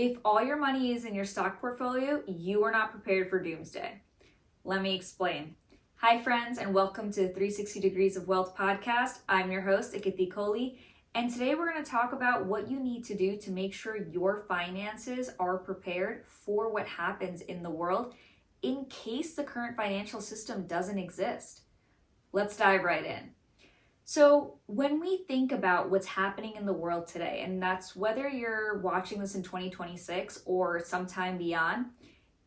If all your money is in your stock portfolio, you are not prepared for doomsday. Let me explain. Hi friends, and welcome to the 360 Degrees of Wealth podcast. I'm your host, Akiti, and today we're going to talk about what you need to do to make sure your finances are prepared for what happens in the world in case the current financial system doesn't exist. Let's dive right in. So when we think about what's happening in the world today, and that's whether you're watching this in 2026 or sometime beyond,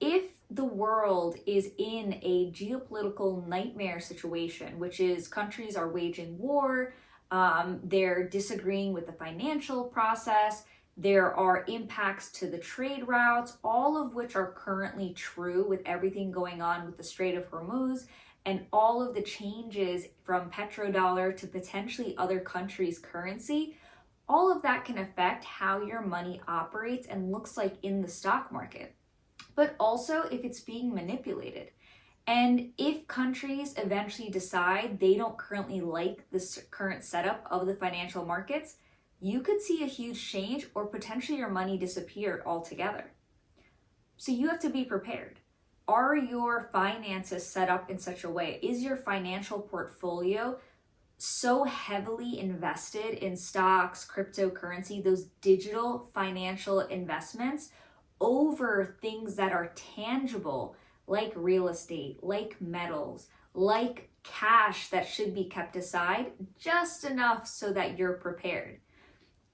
if the world is in a geopolitical nightmare situation, which is countries are waging war, they're disagreeing with the financial process, there are impacts to the trade routes, all of which are currently true with everything going on with the Strait of Hormuz, and all of the changes from petrodollar to potentially other countries' currency, all of that can affect how your money operates and looks like in the stock market, but also if it's being manipulated. And if countries eventually decide they don't currently like this current setup of the financial markets, you could see a huge change or potentially your money disappear altogether. So you have to be prepared. Are your finances set up in such a way? Is your financial portfolio so heavily invested in stocks, cryptocurrency, those digital financial investments over things that are tangible, like real estate, like metals, like cash that should be kept aside, just enough so that you're prepared?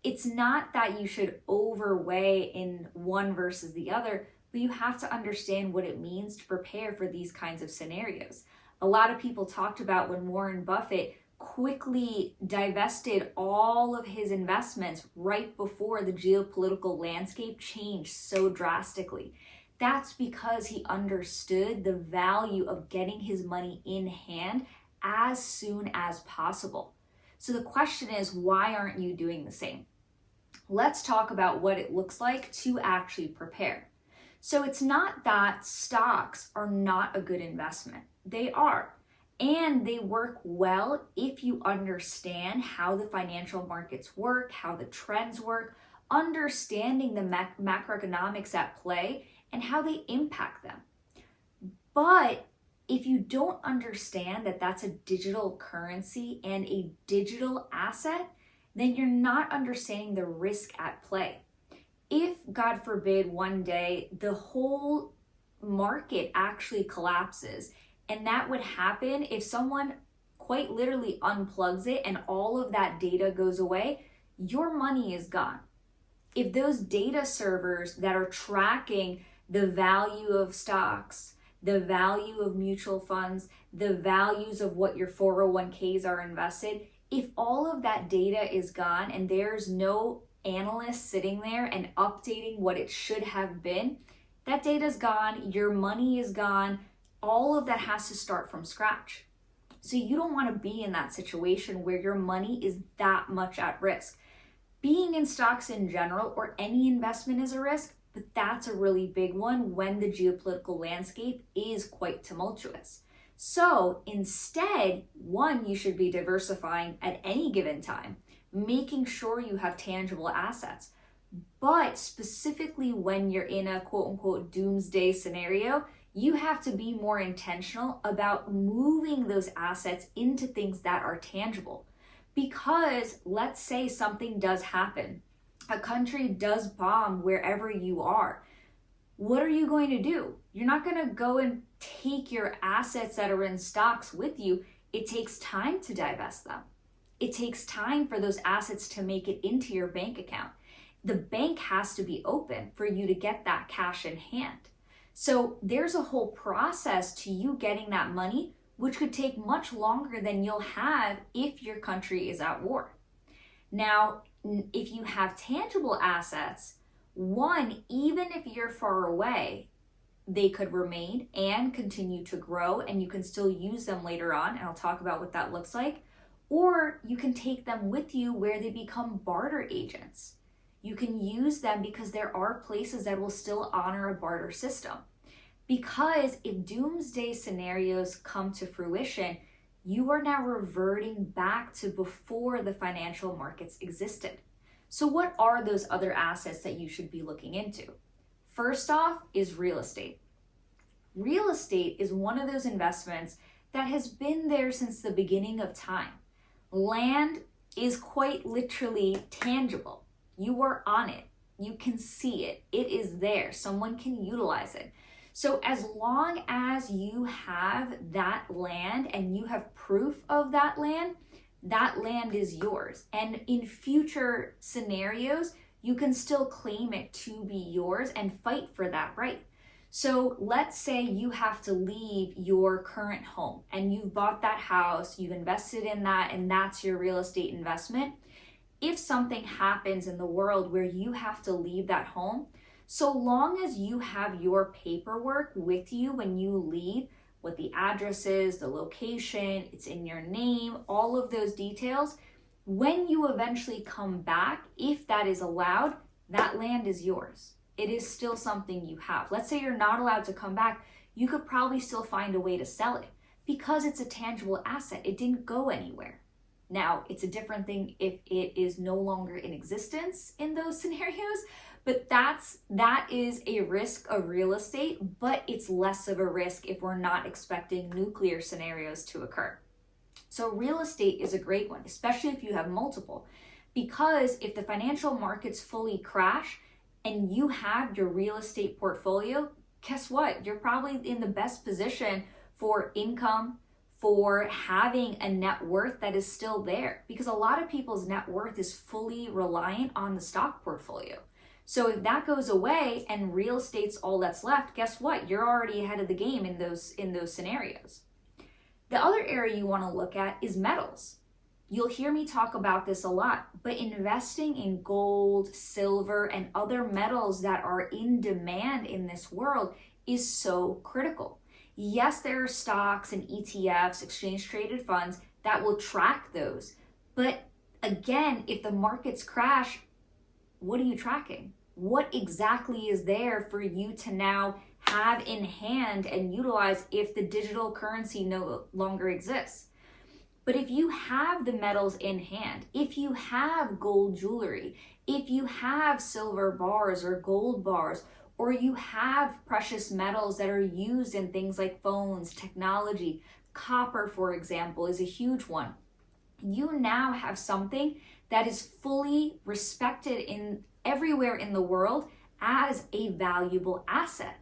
It's not that you should overweigh in one versus the other, but you have to understand what it means to prepare for these kinds of scenarios. A lot of people talked about when Warren Buffett quickly divested all of his investments right before the geopolitical landscape changed so drastically. That's because he understood the value of getting his money in hand as soon as possible. So the question is, why aren't you doing the same? Let's talk about what it looks like to actually prepare. So it's not that stocks are not a good investment. They are. And they work well if you understand how the financial markets work, how the trends work, understanding the macroeconomics at play and how they impact them. But if you don't understand that that's a digital currency and a digital asset, then you're not understanding the risk at play. If, God forbid, one day the whole market actually collapses, and that would happen if someone quite literally unplugs it and all of that data goes away, your money is gone. If those data servers that are tracking the value of stocks, the value of mutual funds, the values of what your 401ks are invested, if all of that data is gone and there's no analyst sitting there and updating what it should have been, that data's gone, your money is gone, all of that has to start from scratch. So you don't want to be in that situation where your money is that much at risk. Being in stocks in general or any investment is a risk, but that's a really big one when the geopolitical landscape is quite tumultuous. So instead, one, you should be diversifying at any given time, making sure you have tangible assets. But specifically when you're in a quote unquote doomsday scenario, you have to be more intentional about moving those assets into things that are tangible. Because let's say something does happen, a country does bomb wherever you are. What are you going to do? You're not going to go and take your assets that are in stocks with you. It takes time to divest them. It takes time for those assets to make it into your bank account. The bank has to be open for you to get that cash in hand. So there's a whole process to you getting that money, which could take much longer than you'll have if your country is at war. Now, if you have tangible assets, one, even if you're far away, they could remain and continue to grow and you can still use them later on. And I'll talk about what that looks like. Or you can take them with you where they become barter agents. You can use them because there are places that will still honor a barter system. Because if doomsday scenarios come to fruition, you are now reverting back to before the financial markets existed. So what are those other assets that you should be looking into? First off is real estate. Real estate is one of those investments that has been there since the beginning of time. Land is quite literally tangible. You are on it. You can see it. It is there. Someone can utilize it. So as long as you have that land and you have proof of that land is yours. And in future scenarios, you can still claim it to be yours and fight for that right. So let's say you have to leave your current home and you've bought that house, you've invested in that, and that's your real estate investment. If something happens in the world where you have to leave that home, so long as you have your paperwork with you when you leave, what the address is, the location, it's in your name, all of those details, when you eventually come back, if that is allowed, that land is yours. It is still something you have. Let's say you're not allowed to come back, you could probably still find a way to sell it because it's a tangible asset. It didn't go anywhere. Now, it's a different thing if it is no longer in existence in those scenarios, but that is a risk of real estate, but it's less of a risk if we're not expecting nuclear scenarios to occur. So real estate is a great one, especially if you have multiple, because if the financial markets fully crash and you have your real estate portfolio, guess what? You're probably in the best position for income, for having a net worth that is still there, because a lot of people's net worth is fully reliant on the stock portfolio. So if that goes away and real estate's all that's left, guess what? You're already ahead of the game in those scenarios. The other area you want to look at is metals. You'll hear me talk about this a lot, but investing in gold, silver, and other metals that are in demand in this world is so critical. Yes, there are stocks and ETFs, exchange traded funds, that will track those. But again, if the markets crash, what are you tracking? What exactly is there for you to now have in hand and utilize if the digital currency no longer exists? But if you have the metals in hand, if you have gold jewelry, if you have silver bars or gold bars, or you have precious metals that are used in things like phones, technology, copper, for example, is a huge one. You now have something that is fully respected in everywhere in the world as a valuable asset.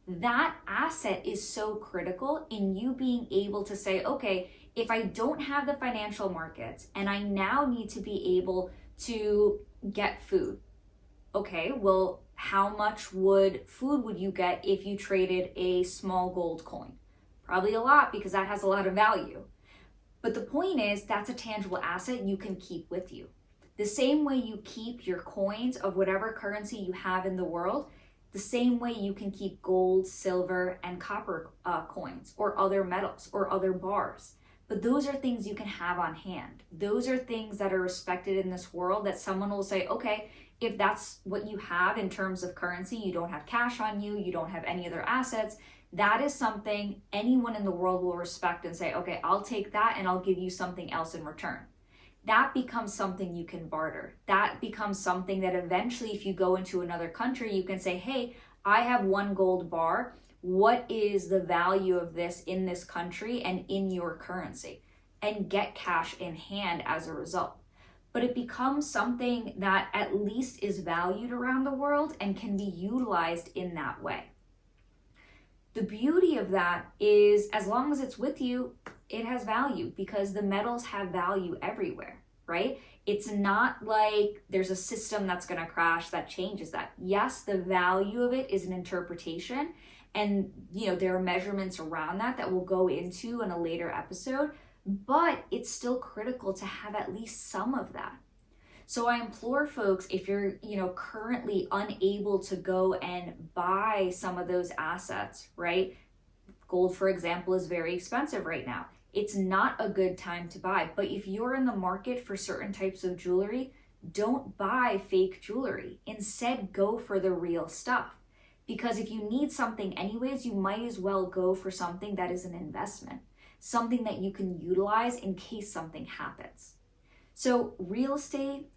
That asset is so critical in you being able to say, okay, if I don't have the financial markets and I now need to be able to get food, okay, well, how much food would you get if you traded a small gold coin? Probably a lot, because that has a lot of value. But the point is, that's a tangible asset you can keep with you. The same way you keep your coins of whatever currency you have in the world, the same way you can keep gold, silver, and copper coins, or other metals, or other bars. But those are things you can have on hand. Those are things that are respected in this world that someone will say, okay, if that's what you have in terms of currency, you don't have cash on you, you don't have any other assets, that is something anyone in the world will respect and say, okay, I'll take that and I'll give you something else in return. That becomes something you can barter. That becomes something that eventually, if you go into another country, you can say, hey, I have one gold bar. What is the value of this in this country and in your currency? And get cash in hand as a result. But it becomes something that at least is valued around the world and can be utilized in that way. The beauty of that is, as long as it's with you, it has value, because the metals have value everywhere, right? It's not like there's a system that's going to crash that changes that. Yes, the value of it is an interpretation, and there are measurements around that we'll go into in a later episode, but it's still critical to have at least some of that. So I implore folks, if you're currently unable to go and buy some of those assets, right? Gold, for example, is very expensive right now. It's not a good time to buy. But if you're in the market for certain types of jewelry, don't buy fake jewelry. Instead, go for the real stuff. Because if you need something anyways, you might as well go for something that is an investment, something that you can utilize in case something happens. So real estate,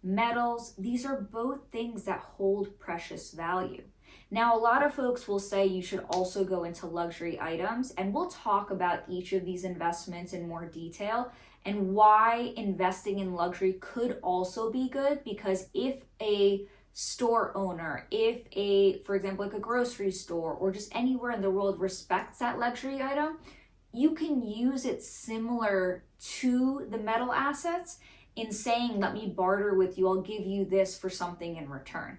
metals, these are both things that hold precious value. Now, a lot of folks will say you should also go into luxury items, and we'll talk about each of these investments in more detail and why investing in luxury could also be good, because if a store owner, for example, like a grocery store or just anywhere in the world respects that luxury item, you can use it similar to the metal assets in saying, let me barter with you, I'll give you this for something in return.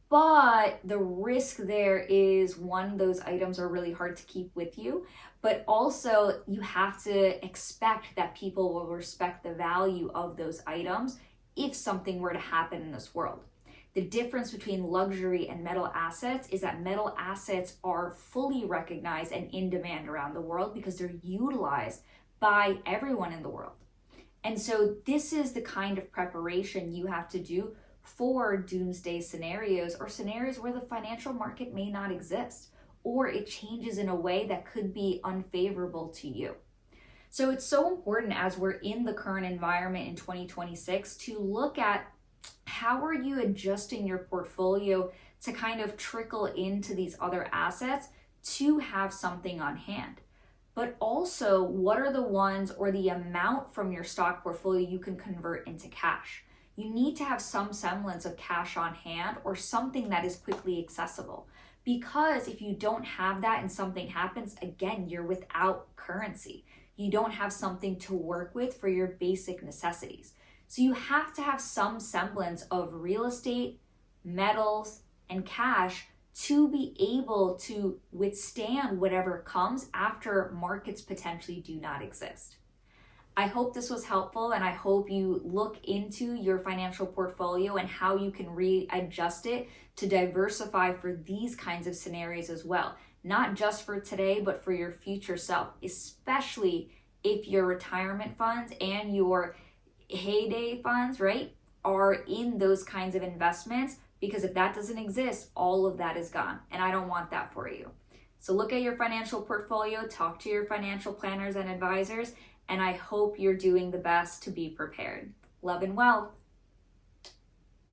But the risk there is, one, those items are really hard to keep with you, but also you have to expect that people will respect the value of those items if something were to happen in this world. The difference between luxury and metal assets is that metal assets are fully recognized and in demand around the world because they're utilized by everyone in the world. And so this is the kind of preparation you have to do for doomsday scenarios, or scenarios where the financial market may not exist, or it changes in a way that could be unfavorable to you. So it's so important, as we're in the current environment in 2026, to look at how are you adjusting your portfolio to kind of trickle into these other assets to have something on hand. But also, what are the ones or the amount from your stock portfolio you can convert into cash? You need to have some semblance of cash on hand or something that is quickly accessible. Because if you don't have that and something happens, again, you're without currency. You don't have something to work with for your basic necessities. So you have to have some semblance of real estate, metals, and cash to be able to withstand whatever comes after markets potentially do not exist. I hope this was helpful, and I hope you look into your financial portfolio and how you can readjust it to diversify for these kinds of scenarios as well. Not just for today, but for your future self, especially if your retirement funds and your heyday funds, right, are in those kinds of investments, because if that doesn't exist, all of that is gone, and I don't want that for you. So look at your financial portfolio, talk to your financial planners and advisors, and I hope you're doing the best to be prepared. Love and wealth.